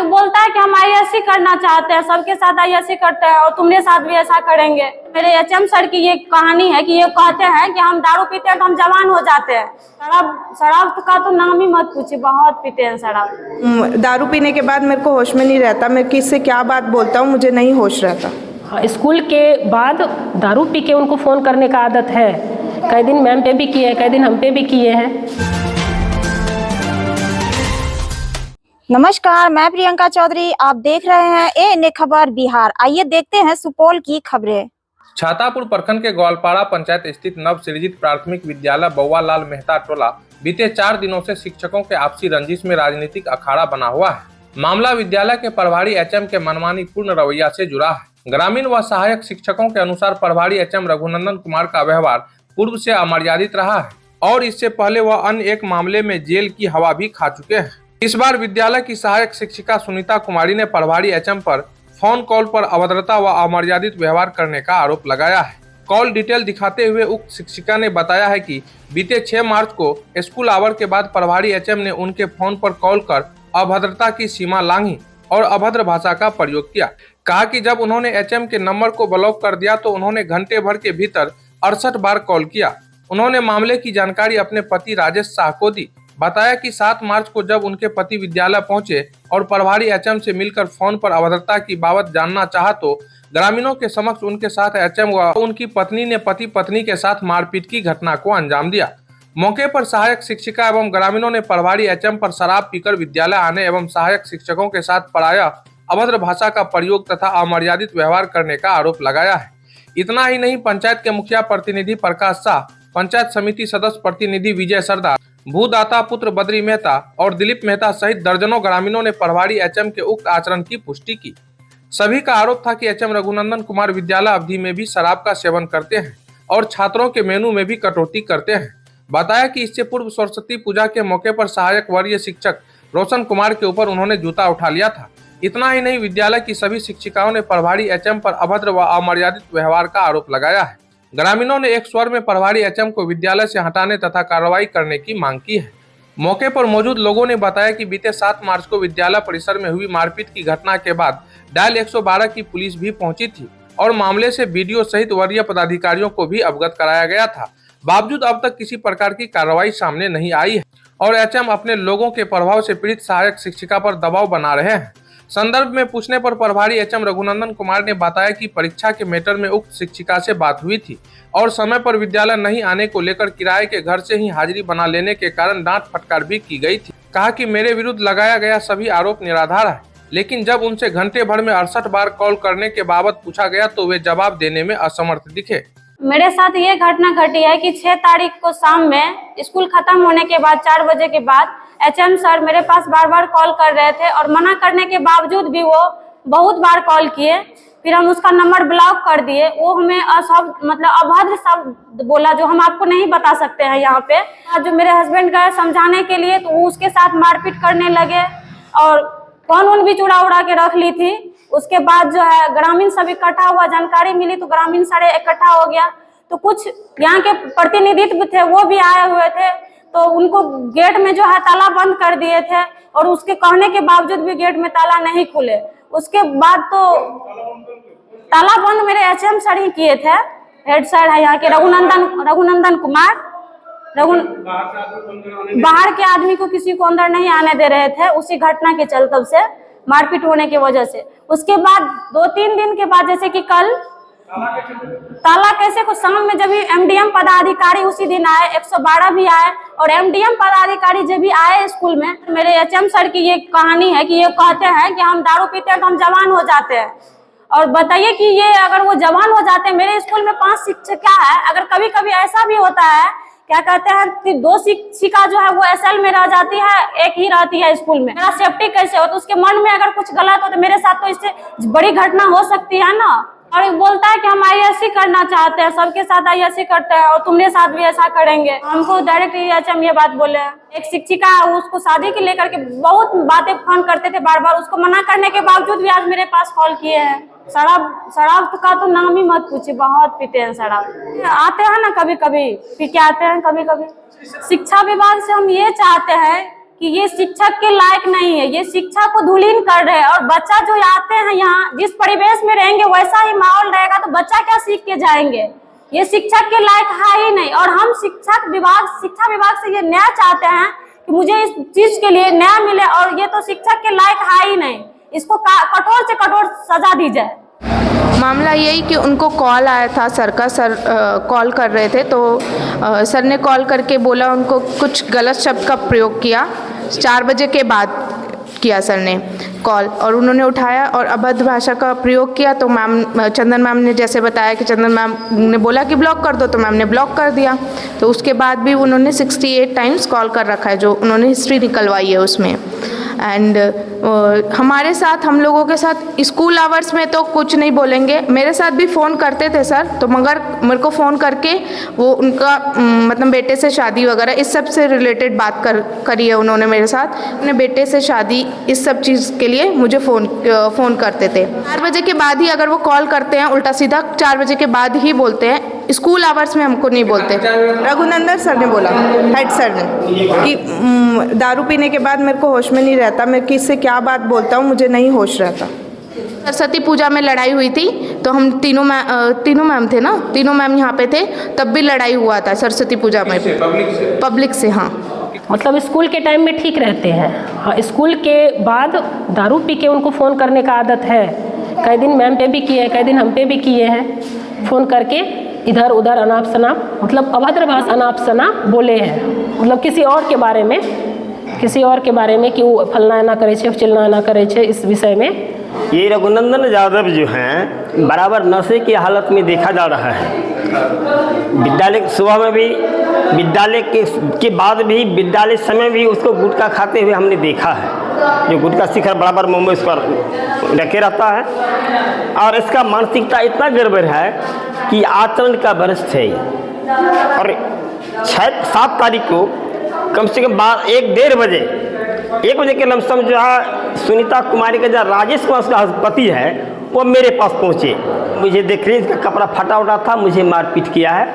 बोलता है कि हम आईएएससी करना चाहते हैं, सबके साथ आईएएससी करते हैं और तुम्हारे साथ भी ऐसा करेंगे। मेरे एचएम सर की ये कहानी है कि ये कहते हैं कि हम दारू पीते हैं तो हम जवान हो जाते हैं। शराब का तो नाम ही मत पूछिए, बहुत पीते हैं शराब। दारू पीने के बाद मेरे को होश में नहीं रहता, मैं किससे क्या बात बोलता हूँ मुझे नहीं होश रहता। हाँ, स्कूल के बाद दारू पी के उनको फ़ोन करने का आदत है। कई दिन मैम पे भी किए हैं, कई दिन हम पे भी किए हैं। नमस्कार, मैं प्रियंका चौधरी, आप देख रहे हैं एएनए खबर बिहार। आइए देखते हैं सुपौल की खबरें। छातापुर प्रखंड के ग्वालपाड़ा पंचायत स्थित नव सृजित प्राथमिक विद्यालय बउआ लाल मेहता टोला बीते 4 दिनों से शिक्षकों के आपसी रंजिश में राजनीतिक अखाड़ा बना हुआ है। मामला विद्यालय के प्रभारी एचएम के मनमानी पूर्ण रवैया से जुड़ा है। ग्रामीण व सहायक शिक्षकों के अनुसार प्रभारी एचएम रघुनंदन कुमार का व्यवहार पूर्व से अमर्यादित रहा है और इससे पहले वह अन्य एक मामले में जेल की हवा भी खा चुके हैं। इस बार विद्यालय की सहायक शिक्षिका सुनीता कुमारी ने प्रभारी एचएम पर फोन कॉल पर अभद्रता व अमर्यादित व्यवहार करने का आरोप लगाया है। कॉल डिटेल दिखाते हुए उक्त शिक्षिका ने बताया है कि बीते 6 मार्च को स्कूल आवर के बाद प्रभारी एचएम ने उनके फोन पर कॉल कर अभद्रता की सीमा लांघी और अभद्र भाषा का प्रयोग किया। कहा कि जब उन्होंने एचएम के नंबर को ब्लॉक कर दिया तो उन्होंने घंटे भर के भीतर 68 बार कॉल किया। उन्होंने मामले की जानकारी अपने पति राजेश शाह को दी। बताया कि 7 मार्च को जब उनके पति विद्यालय पहुंचे और प्रभारी एचएम से मिलकर फोन पर अभद्रता की बाबत जानना चाहा तो ग्रामीणों के समक्ष उनके साथ एचएम व उनकी पत्नी ने पति पत्नी के साथ मारपीट की घटना को अंजाम दिया। मौके पर सहायक शिक्षिका एवं ग्रामीणों ने प्रभारी एचएम पर शराब पीकर विद्यालय आने एवं सहायक शिक्षकों के साथ पराया अभद्र भाषा का प्रयोग तथा अमर्यादित व्यवहार करने का आरोप लगाया है। इतना ही नहीं, पंचायत के मुखिया प्रतिनिधि प्रकाश शाह, पंचायत समिति सदस्य प्रतिनिधि विजय सरदार, भूदाता पुत्र बद्री मेहता और दिलीप मेहता सहित दर्जनों ग्रामीणों ने प्रभारी एचएम के उक्त आचरण की पुष्टि की। सभी का आरोप था कि एचएम रघुनंदन कुमार विद्यालय अवधि में भी शराब का सेवन करते हैं और छात्रों के मेनू में भी कटौती करते हैं। बताया कि इससे पूर्व सरस्वती पूजा के मौके पर सहायक वरीय शिक्षक रोशन कुमार के ऊपर उन्होंने जूता उठा लिया था। इतना ही नहीं, विद्यालय की सभी शिक्षिकाओं ने प्रभारी एचएम पर अभद्र व अमर्यादित व्यवहार का आरोप लगाया है। ग्रामीणों ने एक स्वर में प्रभारी एचएम को विद्यालय से हटाने तथा कार्रवाई करने की मांग की है। मौके पर मौजूद लोगों ने बताया कि बीते 7 मार्च को विद्यालय परिसर में हुई मारपीट की घटना के बाद डायल 112 की पुलिस भी पहुंची थी और मामले से बीडीओ सहित वरीय पदाधिकारियों को भी अवगत कराया गया था। बावजूद अब तक किसी प्रकार की कार्रवाई सामने नहीं आई है और एचएम अपने लोगों के प्रभाव से पीड़ित सहायक शिक्षिका पर दबाव बना रहे हैं। संदर्भ में पूछने पर प्रभारी एचएम रघुनंदन कुमार ने बताया कि परीक्षा के मैटर में उक्त शिक्षिका से बात हुई थी और समय पर विद्यालय नहीं आने को लेकर किराए के घर से ही हाजिरी बना लेने के कारण डांट फटकार भी की गई थी। कहा कि मेरे विरुद्ध लगाया गया सभी आरोप निराधार है, लेकिन जब उनसे घंटे भर में 68 बार कॉल करने के बाबत पूछा गया तो वे जवाब देने में असमर्थ दिखे। मेरे साथ ये घटना घटी है कि 6 तारीख को शाम में स्कूल खत्म होने के बाद 4 बजे के बाद एचएम सर मेरे पास बार बार कॉल कर रहे थे और मना करने के बावजूद भी वो बहुत बार कॉल किए। फिर हम उसका नंबर ब्लॉक कर दिए। वो हमें अभद्र शब्द बोला जो हम आपको नहीं बता सकते हैं यहाँ पे। जो मेरे हस्बैंड गए समझाने के लिए तो वो उसके साथ मारपीट करने लगे और फोन भी चुरा उड़ा के रख ली थी। उसके बाद जो है ग्रामीण सब इकट्ठा हुआ, जानकारी मिली तो ग्रामीण सारे इकट्ठा हो गया। तो कुछ यहाँ के प्रतिनिधित्व थे वो भी आए हुए थे, तो उनको गेट में जो है ताला बंद कर दिए थे और उसके कहने के बावजूद भी गेट में ताला नहीं खुले। उसके बाद तो ताला बंद मेरे एचएम सर ही किए थे। हेड सर है यहाँ के रघुनंदन कुमार। बाहर के आदमी को किसी को अंदर नहीं आने दे रहे थे उसी घटना के चलते से, मारपीट होने की वजह से। उसके बाद 2-3 दिन के बाद जैसे कि कल ताला कैसे को शाम में जब एमडीएम पदाधिकारी उसी दिन आए, 112 भी आए और एमडीएम पदाधिकारी जब भी आए स्कूल में, मेरे एचएम सर की ये कहानी है कि ये कहते हैं कि हम दारू पीते हैं तो हम जवान हो जाते हैं। और बताइए कि ये अगर वो जवान हो जाते हैं, मेरे स्कूल में 5 शिक्षिका है, अगर कभी कभी ऐसा भी होता है क्या कहते हैं कि 2 शिक्षिका जो है वो एसएल में रह जाती है, एक ही रहती है स्कूल में। मेरा सेफ्टी कैसे हो? तो उसके मन में अगर कुछ गलत हो तो मेरे साथ तो इससे बड़ी घटना हो सकती है ना। और बोलता है कि हम आईएएससी करना चाहते हैं, सबके साथ आईएएससी करते हैं और तुम्हारे साथ भी ऐसा करेंगे। हमको डायरेक्ट एचएम ये बात बोले। एक शिक्षिका है उसको शादी के लेकर के बहुत बातें फोन करते थे बार बार, उसको मना करने के बावजूद भी आज मेरे पास कॉल किए हैं। शराब का तो नाम ही मत पूछिए, बहुत पीते हैं शराब। आते हैं ना कभी कभी पी के आते हैं कभी कभी। शिक्षा विभाग से हम ये चाहते हैं कि ये शिक्षक के लायक नहीं है, ये शिक्षा को धूलिन कर रहे हैं। और बच्चा जो आते हैं यहाँ, जिस परिवेश में रहेंगे वैसा ही माहौल रहेगा तो बच्चा क्या सीख के जाएंगे। ये शिक्षक के लायक है ही नहीं। और हम शिक्षा विभाग से ये न्याय चाहते हैं कि मुझे इस चीज के लिए न्याय मिले, और ये तो शिक्षक के लायक है ही नहीं, इसको कठोर से कठोर सजा दी जाए। मामला यही कि उनको कॉल आया था, सर कॉल कर रहे थे, तो सर ने कॉल करके बोला, उनको कुछ गलत शब्द का प्रयोग किया। 4 बजे के बाद किया सर ने कॉल, और उन्होंने उठाया और अभद्र भाषा का प्रयोग किया। तो मैम, चंदन मैम ने जैसे बताया कि चंदन मैम ने बोला कि ब्लॉक कर दो, तो मैम ने ब्लॉक कर दिया। तो उसके बाद भी उन्होंने 68 टाइम्स कॉल कर रखा है, जो उन्होंने हिस्ट्री निकलवाई है उसमें। एंड हमारे साथ, हम लोगों के साथ स्कूल आवर्स में तो कुछ नहीं बोलेंगे। मेरे साथ भी फ़ोन करते थे सर, तो मगर मेरे को फ़ोन करके वो उनका मतलब बेटे से शादी वगैरह इस सब से रिलेटेड बात करी है उन्होंने मेरे साथ। अपने बेटे से शादी, इस सब चीज़ के लिए मुझे फ़ोन करते थे। 4 बजे के बाद ही अगर वो कॉल करते हैं, उल्टा सीधा 4 बजे के बाद ही बोलते हैं, स्कूल आवर्स में हमको नहीं बोलते। रघुनंदन सर ने बोला, हेड सर ने, कि दारू पीने के बाद मेरे को होश में नहीं रहता, मैं किससे क्या बात बोलता हूँ, मुझे नहीं होश रहता। सरस्वती पूजा में लड़ाई हुई थी, तो हम तीनों मैम थे ना, तीनों मैम यहाँ पे थे, तब भी लड़ाई हुआ था सरस्वती पूजा में, पब्लिक से। हाँ, मतलब स्कूल के टाइम में ठीक रहते हैं, हाँ, स्कूल के बाद दारू पी के उनको फ़ोन करने का आदत है। कई दिन मैम पे भी किए हैं, कई दिन हम पे भी किए हैं, फ़ोन करके इधर उधर अनाप शनाप, मतलब अभद्र भाषा अनाप शनाप बोले हैं, मतलब किसी और के बारे में कि वो फलना ना करे छे, चिलना ना करे छे, इस विषय में। ये रघुनंदन यादव जो हैं बराबर नशे की हालत में देखा जा रहा है। विद्यालय सुबह में भी, विद्यालय के बाद भी, विद्यालय समय भी उसको गुटखा खाते हुए हमने देखा है। जो गुटखा शिखर बराबर मुंह में इस पर रखे रहता है, और इसका मानसिकता इतना गड़बड़ है कि आचरण का भ्रष्ट है। और 7 तारीख को कम से कम 1 बजे के लमसम जो है सुनीता कुमारी का जो राजेश कुमार उसका पति है, वो मेरे पास पहुँचे। मुझे देख रहे, इसका कपड़ा फटा उटा था, मुझे मारपीट किया है।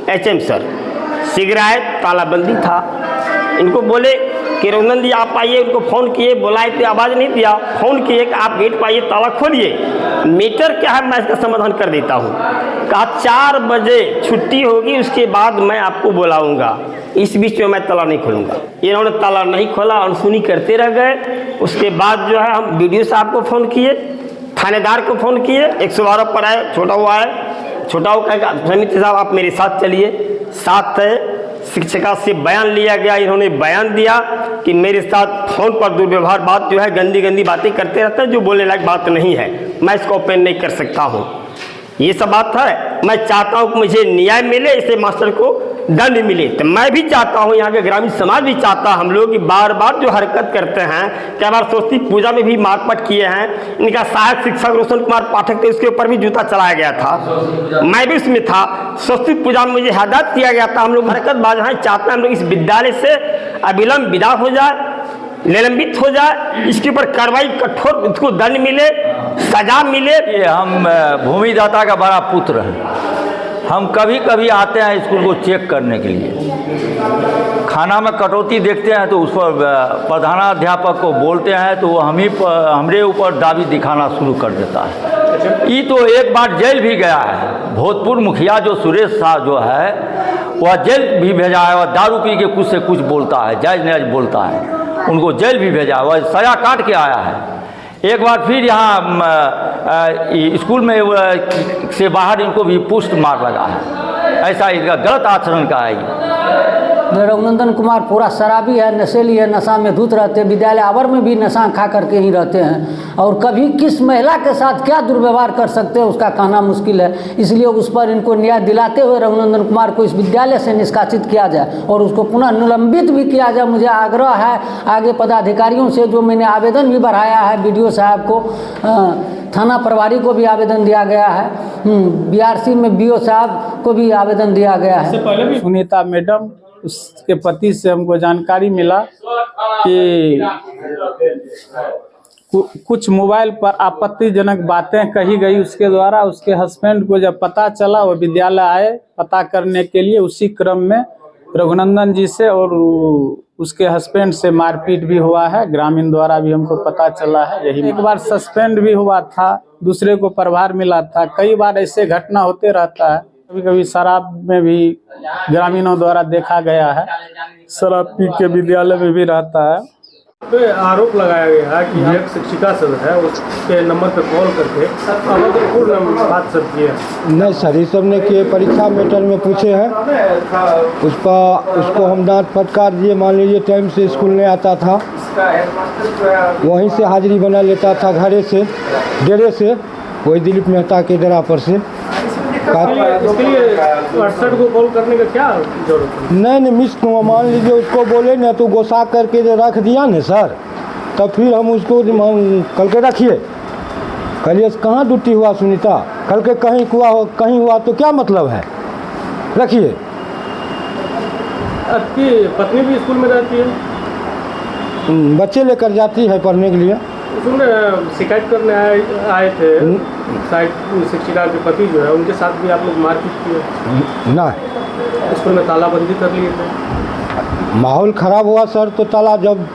HM सर सिगरेट तालाबंदी था। इनको बोले कि रघुनंदन जी आप आइए, उनको फ़ोन किए, बुलाए थे, आवाज़ नहीं दिया। फ़ोन किए कि आप गेट पाइए, ताला खोलिए, मीटर क्या है मैं इसका समाधान कर देता हूँ। कहा 4 बजे छुट्टी होगी, उसके बाद मैं आपको बुलाऊंगा, इस बीच में मैं ताला नहीं खोलूँगा। इन्होंने ताला नहीं खोला, अनसुनी करते रह गए। उसके बाद जो है हम BDO साहब को फ़ोन किए, थानेदार को फ़ोन किए, 112 पर आए, छोटा हुआ आए। छोटा हुआ कहेगा समिति साहब आप मेरे साथ चलिए। साथ शिक्षिका से बयान लिया गया, इन्होंने बयान दिया कि मेरे साथ फ़ोन पर दुर्व्यवहार, बात जो है गंदी बातें करते रहते हैं, जो बोलने लायक बात नहीं है, मैं इसको ओपन नहीं कर सकता हूँ। ये सब बात है। मैं चाहता हूँ कि मुझे न्याय मिले, इसे मास्टर को दंड मिले। तो मैं भी चाहता हूँ, यहाँ के ग्रामीण समाज भी चाहता हम लोग कि बार बार जो हरकत करते हैं, कई बार सरस्वती पूजा में भी मारपीट किए हैं। इनका सहायक शिक्षक रोशन कुमार पाठक थे, उसके ऊपर भी जूता चलाया गया था, मैं भी उसमें था। सरस्वती पूजा में मुझे हिदायत किया गया था। हम लोग हरकत बाज हैं, चाहते हैं हम लोग इस विद्यालय से अविलंब विदा हो जाए, निलंबित हो जाए, इसके ऊपर कार्रवाई कठोर, उसको दंड मिले, सजा मिले। ये हम भूमिदाता का बड़ा पुत्र हैं। हम कभी कभी आते हैं स्कूल को चेक करने के लिए, खाना में कटौती देखते हैं तो उस पर प्रधानाध्यापक को बोलते हैं, तो वो हमरे ऊपर दावी दिखाना शुरू कर देता है। ये तो एक बार जेल भी गया है। भोजपुर मुखिया जो सुरेश शाह जो है, वह जेल भी भेजा है, और दारू पी के कुछ से कुछ बोलता है, जायज नाजायज बोलता है, उनको जेल भी भेजा है, वह सजा काट के आया है। एक बार फिर यहाँ स्कूल में से बाहर इनको भी पुष्ट मार लगा है। ऐसा इसका गलत आचरण का है ये। रघुनंदन कुमार पूरा शराबी है, नशेली है, नशा में धुत रहते हैं, विद्यालय आवर में भी नशा खा करके ही रहते हैं, और कभी किस महिला के साथ क्या दुर्व्यवहार कर सकते हैं उसका कहना मुश्किल है। इसलिए उस पर इनको न्याय दिलाते हुए रघुनंदन कुमार को इस विद्यालय से निष्कासित किया जाए और उसको पुनः निलंबित भी किया जाए। मुझे आग्रह है आगे पदाधिकारियों से, जो मैंने आवेदन भी बढ़ाया है BDO साहब को, थाना प्रभारी को भी आवेदन दिया गया है, BRC में BO साहब को भी आवेदन दिया गया है। सुनीता मैडम, उसके पति से हमको जानकारी मिला कि कुछ मोबाइल पर आपत्तिजनक बातें कही गई उसके द्वारा। उसके हस्बैंड को जब पता चला, वो विद्यालय आए पता करने के लिए, उसी क्रम में रघुनंदन जी से, और उसके हस्बैंड से मारपीट भी हुआ है, ग्रामीण द्वारा भी हमको पता चला है। यही एक बार सस्पेंड भी हुआ था, दूसरे को प्रभार मिला था। कई बार ऐसे घटना होते रहता है। कभी कभी शराब में भी ग्रामीणों द्वारा देखा गया है, शराब पी के विद्यालय में भी रहता है। पे आरोप लगाया गया है कि एक शिक्षिका सब है उसके नंबर पे कॉल करके अभद्रपूर्ण बात सब किए। नहीं सर, ये सब ने किए, परीक्षा मैटर में पूछे हैं उसको हम डांट फटकार दिए। मान लीजिए टाइम से स्कूल नहीं आता था, वहीं से हाजिरी बना लेता था, घरे से डेरे से, वही दिलीप मेहता के डेरा पर से। इसके लिए 68 को कॉल करने का क्या जरूरत है? नहीं मिस, मान लीजिए उसको बोले ना तो गोसा करके जो रख दिया ना सर, तब फिर हम उसको कल के रखिए, कहिए कहाँ ड्यूटी हुआ सुनीता, कल के कहीं हुआ तो क्या मतलब है, रखिए। आपकी पत्नी भी स्कूल में रहती है? बच्चे लेकर जाती है पढ़ने के लिए। उसने शिकायत करने आए थे, शायद शिक्षिका के पति जो है उनके साथ भी आप लोग मारपीट किए? ना, स्कूल में तालाबंदी कर लिए थे। माहौल ख़राब हुआ सर, तो ताला, जब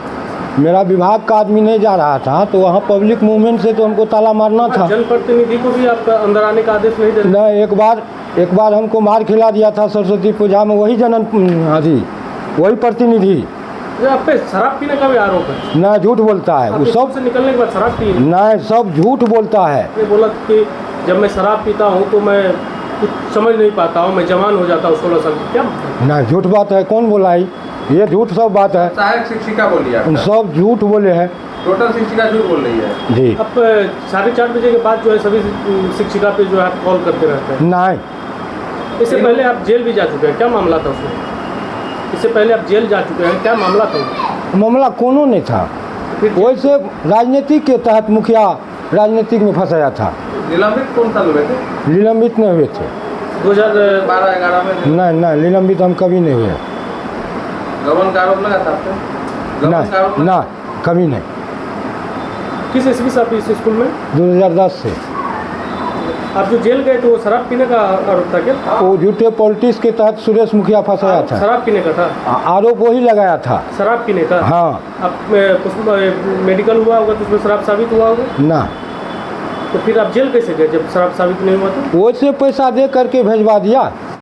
मेरा विभाग का आदमी नहीं जा रहा था तो वहाँ पब्लिक मूवमेंट से तो हमको ताला मारना था। जनप्रतिनिधि को भी आपका अंदर आने का आदेश नहीं दे? नहीं, एक बार हमको मार खिला दिया था सरस्वती पूजा में, वही वही प्रतिनिधि। आप पे शराब पीने का भी आरोप है? ना, झूठ बोलता है वो सब। से निकलने के बाद शराब पी? नहीं, सब झूठ बोलता है। ये बोला कि जब मैं शराब पीता हूँ तो मैं कुछ समझ नहीं पाता हूँ, मैं जवान हो जाता हूँ 16 साल की। क्या ना, झूठ बात है, कौन बोला है ये? झूठ सब बात है। सहायक शिक्षिका बोली है, सब झूठ बोले हैं। टोटल शिक्षिका झूठ बोल रही है जी। अब 4:30 बजे के बाद जो है सभी शिक्षिका पे जो है आप कॉल करते रहते हैं? नहीं। इससे पहले आप जेल भी जा चुके हैं, क्या मामला था उसमें? इससे पहले आप जेल जा चुके हैं, क्या मामला था? मामला कोनो नहीं था, वैसे राजनीतिक के तहत मुखिया राजनीतिक में फंसाया था। निलंबित कौन साल हुए थे? निलंबित नहीं हुए थे 2012-11 में? नहीं, निलंबित हम कभी नहीं हुए। गबन का आरोप लगा था आपको? ना, कभी नहीं। किस ईस्वी से आप इस स्कूल में? 2010 से। आप जो जेल गए तो वो शराब पीने का आरोप था क्या? वो झूठे पॉलिटिक्स के तहत सुरेश मुखिया फंसाया था। शराब पीने का था आरोप, वही लगाया था। शराब पीने का? हाँ। अब मेडिकल हुआ होगा तो उसमें शराब साबित हुआ होगा ना। तो फिर आप जेल कैसे गए जब शराब साबित नहीं हुआ? तो वैसे पैसा दे करके भेजवा दिया।